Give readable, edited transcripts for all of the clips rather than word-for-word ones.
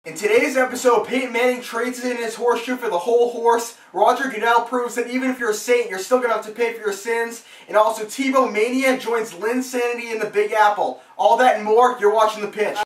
In today's episode, Peyton Manning trades in his horseshoe for the whole horse. Roger Goodell proves that even if you're a saint, you're still going to have to pay for your sins. And also, Tebow Mania joins Linsanity in the Big Apple. All that and more, you're watching The Pitch.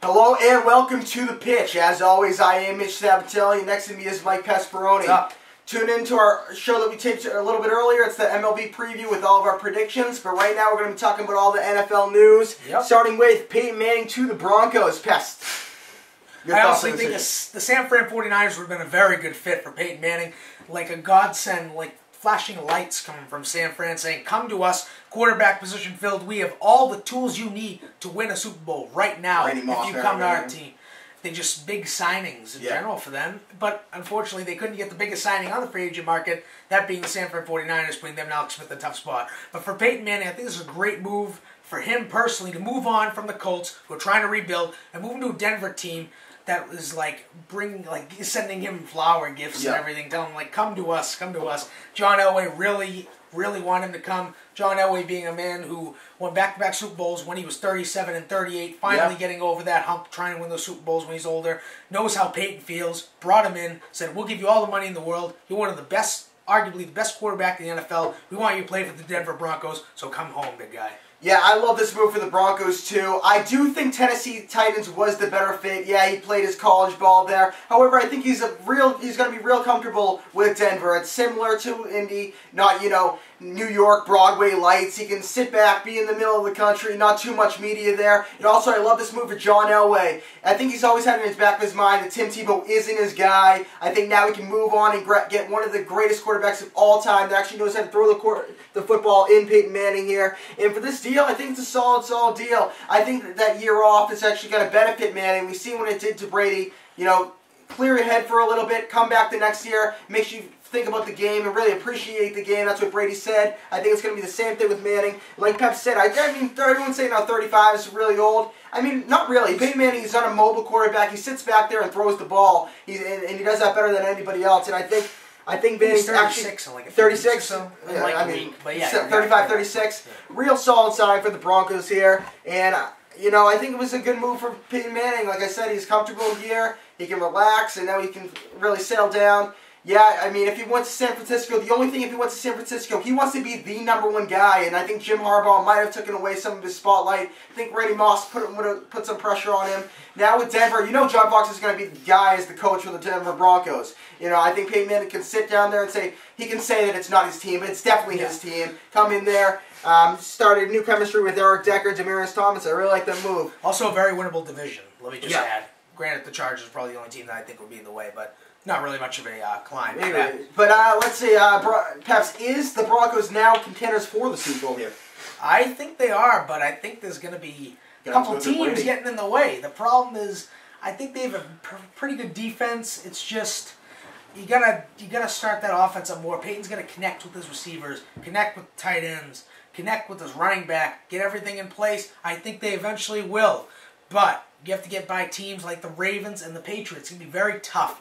Hello and welcome to The Pitch. As always, I am Mitch Sabatelli. Next to me is Mike Pesperoni. What's up? Tune in to our show that we taped a little bit earlier. It's the MLB preview with all of our predictions. But right now we're going to be talking about all the NFL news. Yep. Starting with Peyton Manning to the Broncos. Pest. I honestly think the San Fran 49ers would have been a very good fit for Peyton Manning. Like a godsend, like flashing lights coming from San Fran saying, come to us, quarterback position filled. We have all the tools you need to win a Super Bowl right now if you come to our team. They just big signings in general for them. But unfortunately, they couldn't get the biggest signing on the free agent market, that being the San Fran 49ers, putting them in Alex Smith in a tough spot. But for Peyton Manning, I think this is a great move for him personally to move on from the Colts, who are trying to rebuild, and move into a Denver team that is like sending him flower gifts and everything, telling him like, come to us, come to us. John Elway really wanted him to come. John Elway being a man who won back-to-back Super Bowls when he was 37 and 38, finally getting over that hump, trying to win those Super Bowls when he's older, knows how Peyton feels, brought him in, said, we'll give you all the money in the world. You're one of the best, arguably the best quarterback in the NFL. We want you to play for the Denver Broncos, so come home, big guy. Yeah, I love this move for the Broncos, too. I do think Tennessee Titans was the better fit. Yeah, he played his college ball there. However, I think he's going to be real comfortable with Denver. It's similar to Indy, not, New York, Broadway lights. He can sit back, be in the middle of the country, not too much media there. And also, I love this move for John Elway. I think he's always had in his back of his mind that Tim Tebow isn't his guy. I think now he can move on and get one of the greatest quarterbacks of all time that actually knows how to throw the football in Peyton Manning here. And for this deal, I think it's a solid deal. I think that year off is actually going to benefit Manning. We've seen what it did to Brady. Clear your head for a little bit, come back the next year, makes you think about the game and really appreciate the game. That's what Brady said. I think it's going to be the same thing with Manning. Like Pep said, I mean, everyone's saying now 35 is really old. I mean, not really. Peyton Manning is not a mobile quarterback. He sits back there and throws the ball, and he does that better than anybody else. And I think Manning's 36 in like a 36. So. Yeah, like I mean, week, but yeah, 35, 36. Yeah. Real solid sign for the Broncos here, and I think it was a good move for Peyton Manning. Like I said, he's comfortable here. He can relax, and now he can really settle down. Yeah, I mean, if he went to San Francisco, the only thing if he went to San Francisco, he wants to be the #1 guy, and I think Jim Harbaugh might have taken away some of his spotlight. I think Randy Moss would have put some pressure on him. Now with Denver, John Fox is going to be the guy as the coach for the Denver Broncos. I think Peyton Manning can sit down there and say that it's not his team, but it's definitely his team. Come in there, started new chemistry with Eric Decker, Demaryius Thomas. I really like that move. Also a very winnable division, let me just add. Granted, the Chargers are probably the only team that I think would be in the way, but not really much of a climb. But let's see, Peps, is the Broncos now contenders for the Super Bowl here? I think they are, but I think there's going to be a couple teams getting in the way. The problem is, I think they have a pretty good defense. It's just you gotta start that offense up more. Peyton's gonna connect with his receivers, connect with tight ends, connect with his running back, get everything in place. I think they eventually will, but you have to get by teams like the Ravens and the Patriots. It's gonna be very tough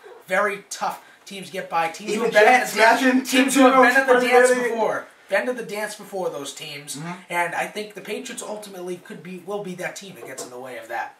teams to get by. Teams who have been at the dance before. Been to the dance before those teams, and I think the Patriots ultimately will be that team that gets in the way of that.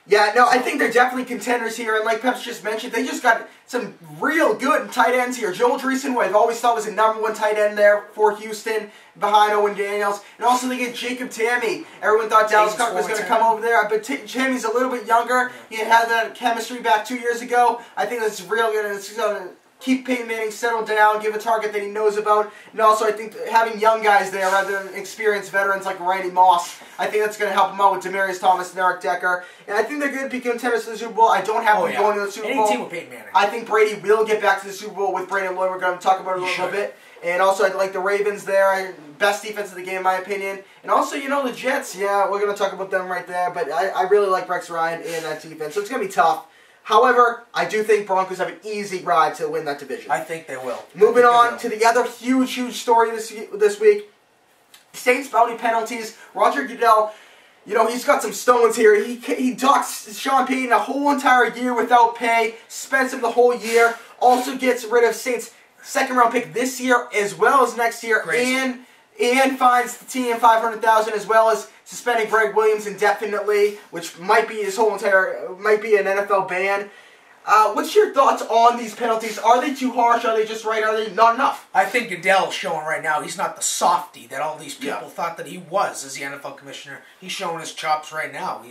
Yeah, no, I think they're definitely contenders here, and like Peps just mentioned, they just got some real good tight ends here. Joel Dreesen, who I've always thought was a #1 tight end there for Houston, behind Owen Daniels. And also they get Jacob Tamme. Everyone thought Dallas Cook was going to come over there, but Tammy's a little bit younger. He had that chemistry back 2 years ago. I think that's real good, and it's going to keep Peyton Manning settled down, give a target that he knows about. And also I think having young guys there rather than experienced veterans like Randy Moss, I think that's going to help him out with Demaryius Thomas and Eric Decker. And I think they're going to be contenders for the Super Bowl. I don't have them going to the Super Bowl. Any team with Peyton Manning. I think Brady will get back to the Super Bowl with Brady and Lloyd. We're going to talk about it a little bit. And also I like the Ravens there. Best defense of the game in my opinion. And also, the Jets. Yeah, we're going to talk about them right there. But I really like Rex Ryan in that defense. So it's going to be tough. However, I do think Broncos have an easy ride to win that division. I think they will. Moving on to the other huge story this week. Saints bounty penalties. Roger Goodell, he's got some stones here. He docks Sean Payton a whole entire year without pay, spends him the whole year. Also gets rid of Saints' second-round pick this year as well as next year, and fines the team $500,000 as well as suspending Greg Williams indefinitely, which might be might be an NFL ban. What's your thoughts on these penalties? Are they too harsh? Are they just right? Are they not enough? I think Goodell's showing right now he's not the softy that all these people thought that he was as the NFL commissioner. He's showing his chops right now.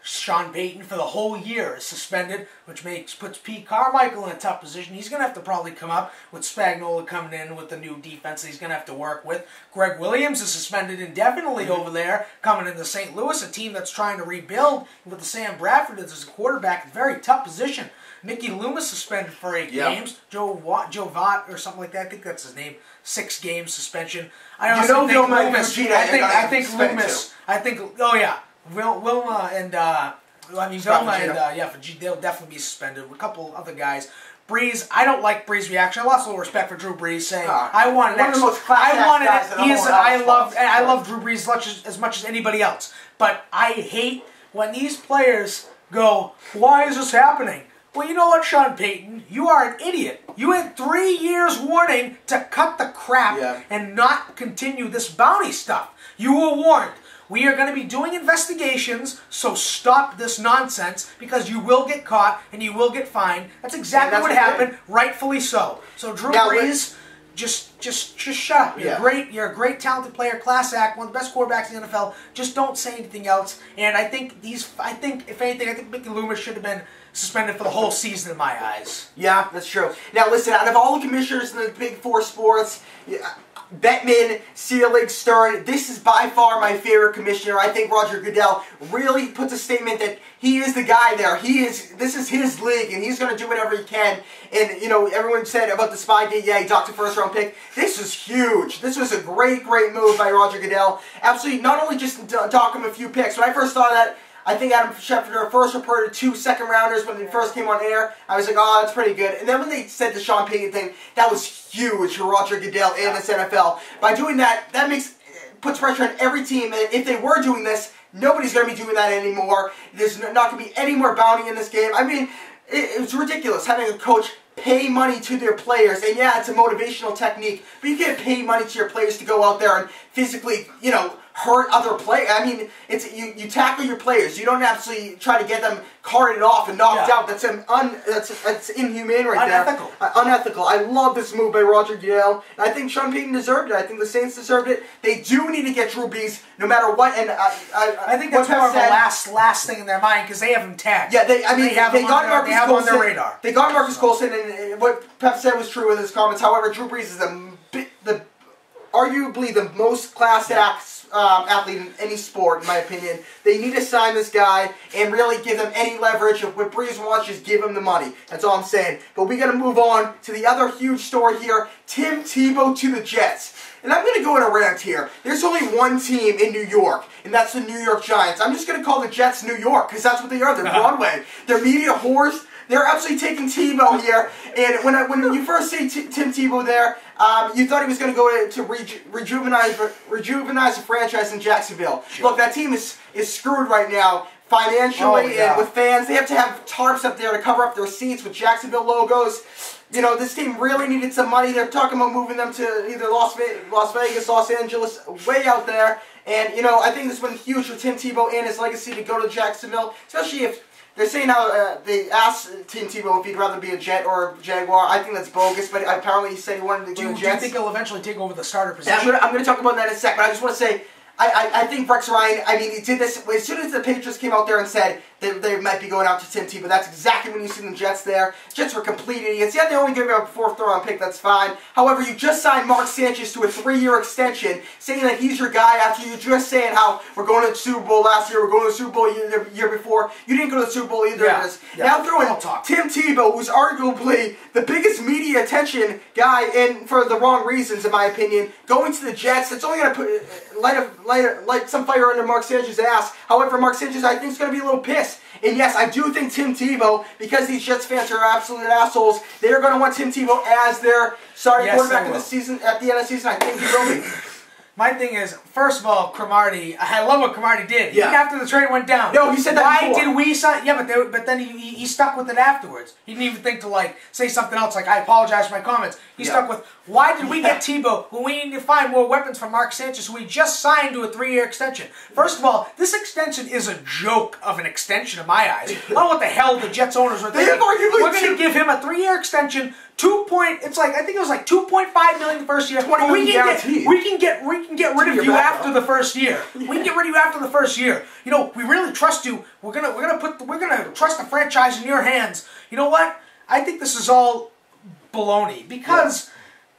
Sean Peyton for the whole year is suspended, which puts Pete Carmichael in a tough position. He's going to have to probably come up with Spagnuolo coming in with the new defense that he's going to have to work with. Greg Williams is suspended indefinitely over there, coming into St. Louis, a team that's trying to rebuild with the Sam Bradford as a quarterback. Very tough position. Mickey Loomis suspended for 8 games. Joe Vaught or something like that. I think that's his name. 6 game suspension. I think Loomis. I think Loomis. Oh yeah. Wilma and Vilma and they'll definitely be suspended. A couple other guys. Breeze, I don't like Breeze's reaction. I lost a little respect for Drew Brees, saying I want an I love Drew Brees as much as anybody else, but I hate when these players go, "Why is this happening?" Well, you know what, Sean Payton? You are an idiot. You had 3 years warning to cut the crap and not continue this bounty stuff. You were warned. We are going to be doing investigations, so stop this nonsense because you will get caught and you will get fined. That's exactly what happened, rightfully so. So Drew Brees, just shut up. You're a great talented player, class act, one of the best quarterbacks in the NFL. Just don't say anything else. And I think if anything, I think Mickey Loomis should have been suspended for the whole season in my eyes. Yeah, that's true. Now listen, out of all the commissioners in the Big Four sports, Bettman, Selig, Stern, this is by far my favorite commissioner. I think Roger Goodell really puts a statement that he is the guy there. This is his league, and he's going to do whatever he can. And, you know, everyone said about the Spygate, he docked a first-round pick. This was huge. This was a great move by Roger Goodell. Absolutely, not only just dock him a few picks. When I first saw that, I think Adam Schefter first reported 2 second-rounders when they first came on air. I was like, oh, that's pretty good. And then when they said the Sean Payton thing, that was huge for Roger Goodell and this NFL. By doing that, puts pressure on every team. And if they were doing this, nobody's going to be doing that anymore. There's not going to be any more bounty in this game. I mean, it's ridiculous having a coach pay money to their players. And yeah, it's a motivational technique, but you can't pay money to your players to go out there and physically, you know, hurt other players. I mean, it's you tackle your players. You don't actually try to get them carted off and knocked out. That's inhumane right there. Unethical. I love this move by Roger Goodell. And I think Sean Payton deserved it. I think the Saints deserved it. They do need to get Drew Brees no matter what. And I think that's more of a last thing in their mind because they have him tagged. Yeah, they got Marcus Colson on their radar. They got Marcus Colson, and what Pep said was true with his comments. However, Drew Brees is arguably the most class athlete in any sport, in my opinion. They need to sign this guy and really give them any leverage. If what Brees wants, just give him the money. That's all I'm saying. But we got to move on to the other huge story here. Tim Tebow to the Jets. And I'm going to go in a rant here. There's only one team in New York, and that's the New York Giants. I'm just going to call the Jets New York, because that's what they are. They're Broadway. They're media whores. They're absolutely taking Tebow here. And when you first see Tim Tebow there, you thought he was going to go to rejuvenate the franchise in Jacksonville. Sure. Look, that team is screwed right now financially and with fans. They have to have tarps up there to cover up their seats with Jacksonville logos. You know, this team really needed some money. They're talking about moving them to either Las Vegas, Los Angeles, way out there. And, you know, I think this has been huge for Tim Tebow and his legacy to go to Jacksonville, especially if they're saying how they asked Tim Tebow if he'd rather be a Jet or a Jaguar. I think that's bogus, but apparently he said he wanted to go to Jets. Do you think he'll eventually take over the starter position? Yeah, I'm going to talk about that in a sec, but I just want to say, I think Rex Ryan, I mean, he did this as soon as the Patriots came out there and said they might be going out to Tim Tebow. That's exactly when you see the Jets there. Jets were complete idiots. Yeah, they only gave him a 4th-round pick. That's fine. However, you just signed Mark Sanchez to a 3-year extension, saying that he's your guy after you just saying how we're going to the Super Bowl last year, we're going to the Super Bowl the year before. You didn't go to the Super Bowl either. Now throwing Tim Tebow, who's arguably the biggest media attention guy, and for the wrong reasons, in my opinion, going to the Jets. It's only going to light some fire under Mark Sanchez's ass. However, Mark Sanchez, I think, is going to be a little pissed. And yes, I do think Tim Tebow, because these Jets fans are absolute assholes, they're going to want Tim Tebow as their starting quarterback of the season at the end of the season. I think he will be. My thing is, first of all, Cromartie, I love what Cromartie did. Yeah. Even after the trade went down. No, he said that Why before. did we sign? Yeah, but then he stuck with it afterwards. He didn't even think to, like, say something else, like, I apologize for my comments. He stuck with, why did we get Tebow when we need to find more weapons for Mark Sanchez, who we just signed to a 3-year extension? First of all, this extension is a joke of an extension in my eyes. I don't know what the hell the Jets owners were thinking. We're going to give him a 3-year extension. I think it was like $2.5 million the first year. We can get rid of you after the first year. We can get rid of you after the first year. You know, we really trust you. We're gonna trust the franchise in your hands. You know what? I think this is all baloney because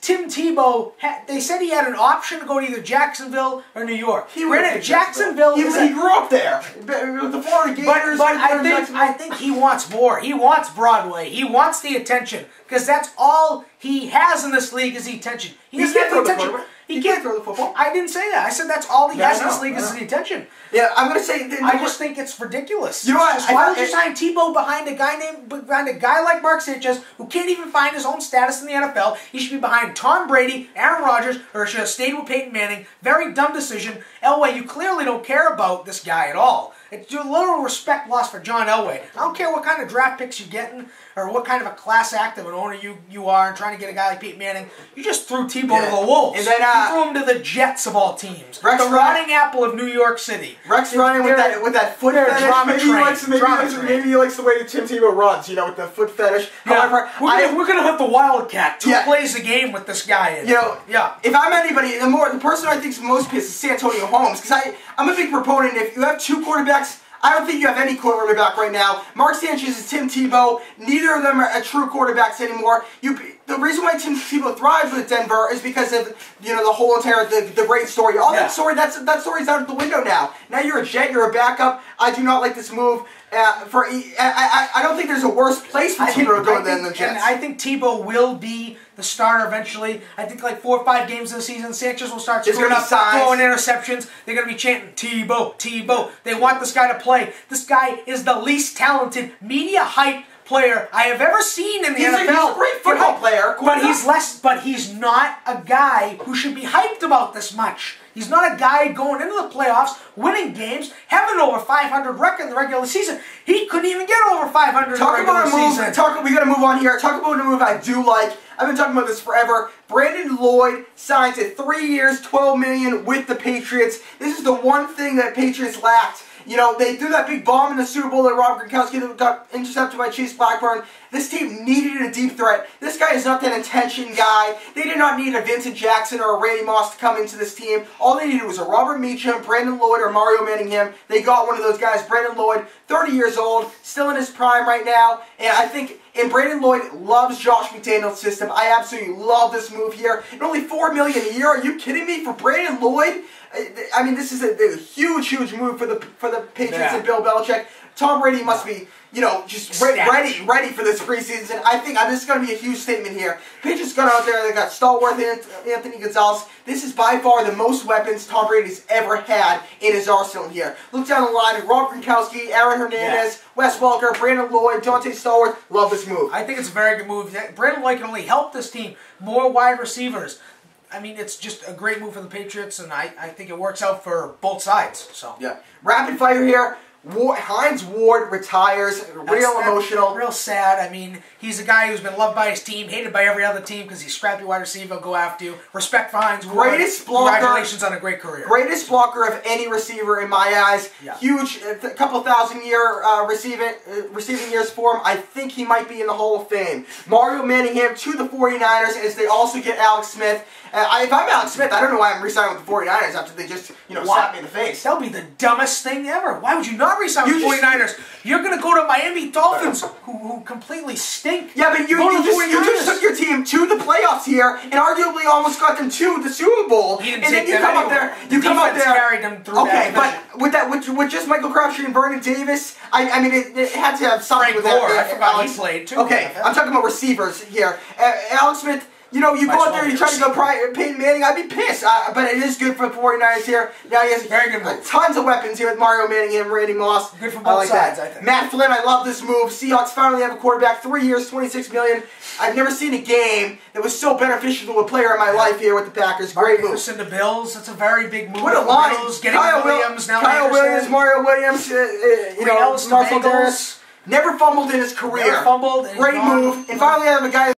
Tim Tebow, they said he had an option to go to either Jacksonville or New York. He went Jacksonville. He grew up there. The Florida Gators. But I think he wants more. He wants Broadway. He wants the attention because that's all he has in this league is the attention. He doesn't have the attention. He can't throw the football. I didn't say that. I said that's all he has in this league is the attention. Yeah, I'm gonna say. I just think it's ridiculous. You know what? Why would you sign Tebow behind a guy like Mark Sanchez who can't even find his own status in the NFL? He should be behind Tom Brady, Aaron Rodgers, or should have stayed with Peyton Manning. Very dumb decision. Elway, you clearly don't care about this guy at all. It's a little respect lost for John Elway. I don't care what kind of draft picks you're getting or what kind of a class act of an owner you are and trying to get a guy like Peyton Manning. You just threw Tebow to the Wolves. And then, you threw him to the Jets of all teams. The rotting apple of New York City. Rex running with that foot fetish. Maybe he likes the way that Tim Tebow runs, you know, with the foot fetish. Yeah. However, we're going to have the Wildcat. Two plays a game with this guy in. You know, if I'm anybody, the person I think is most pissed is Santonio Holmes, because I'm a big proponent. If you have two quarterbacks, I don't think you have any quarterback right now. Mark Sanchez is Tim Tebow. Neither of them are true quarterbacks anymore. The reason why Tim Tebow thrives with Denver is because of the whole entire the great story. All that story that story's out of the window now. Now you're a Jet, you're a backup. I do not like this move. I don't think there's a worse place for Tebow to go than the Jets. And I think Tebow will be the starter eventually. I think like 4 or 5 games of the season, Sanchez will start screwing up, throwing interceptions. They're going to be chanting, Tebow, Tebow. They want this guy to play. This guy is the least talented, media hype player I have ever seen in the NFL. He's a great football player. But he's not a guy who should be hyped about this much. He's not a guy going into the playoffs, winning games, having over 500 record in the regular season. He couldn't even get over 500 in the regular season. We got to move on here. Talk about a move I do like. I've been talking about this forever. Brandon Lloyd signs at 3 years, $12 million with the Patriots. This is the one thing that Patriots lacked. You know, they threw that big bomb in the Super Bowl that Rob Gronkowski that got intercepted by Chase Blackburn. This team needed a deep threat. This guy is not that intention guy. They did not need a Vincent Jackson or a Randy Moss to come into this team. All they needed was a Robert Meacham, Brandon Lloyd, or Mario Manningham. They got one of those guys. Brandon Lloyd, 30 years old, still in his prime right now. And I think Brandon Lloyd loves Josh McDaniel's system. I absolutely love this move here. And only $4 million a year? Are you kidding me? For Brandon Lloyd? I mean, this is a huge, huge move for the Patriots and Bill Belichick. Tom Brady must be, just ready for this preseason. I think this is going to be a huge statement here. Patriots got out there. They got stalwart Anthony Gonzalez. This is by far the most weapons Tom Brady's ever had in his arsenal here. Look down the line. Rob Gronkowski, Aaron Hernandez, Wes Welker, Brandon Lloyd, Dante Stallworth. Love this move. I think it's a very good move. Brandon Lloyd can only help this team. More wide receivers. I mean, it's just a great move for the Patriots, and I think it works out for both sides. So yeah, rapid fire here. Hines Ward retires. Real emotional. Real sad. I mean, he's a guy who's been loved by his team, hated by every other team because he's scrappy wide receiver. He'll go after you. Respect for Hines Ward. Greatest blocker. Congratulations on a great career. Greatest blocker of any receiver in my eyes. Yeah. Huge, a couple thousand-year receiving years for him. I think he might be in the Hall of Fame. Mario Manningham to the 49ers as they also get Alex Smith. If I'm Alex Smith, I don't know why I'm re-signing with the 49ers after they just, slap me in the face. That would be the dumbest thing ever. Why would you not re-sign with the 49ers? You're going to go to Miami Dolphins, who completely stink. Yeah, but you just took your team to the playoffs here and arguably almost got them to the Super Bowl. He didn't and take then you come up there. You come up there. Carried them through that but with just Michael Crabtree and Vernon Davis, I mean, it had to have something Frank with Gore, that. I forgot he played too. Okay, I'm talking about receivers here. Alex Smith. You know, you go out there, you try to go Peyton Manning, I'd be pissed. But it is good for the 49ers here. Now he has very good move. Tons of weapons here with Mario Manningham, Randy Moss. Good for both sides, I think. Matt Flynn, I love this move. Seahawks finally have a quarterback, 3 years, $26 million. I've never seen a game that was so beneficial to a player in my life here with the Packers. Great move. Marcus and the Bills, that's a very big move. What a line. Kyle Williams, Mario Williams, Green-Ellis, Darcel Harris. Never fumbled in his career. Never fumbled. Great move. And finally I have a guy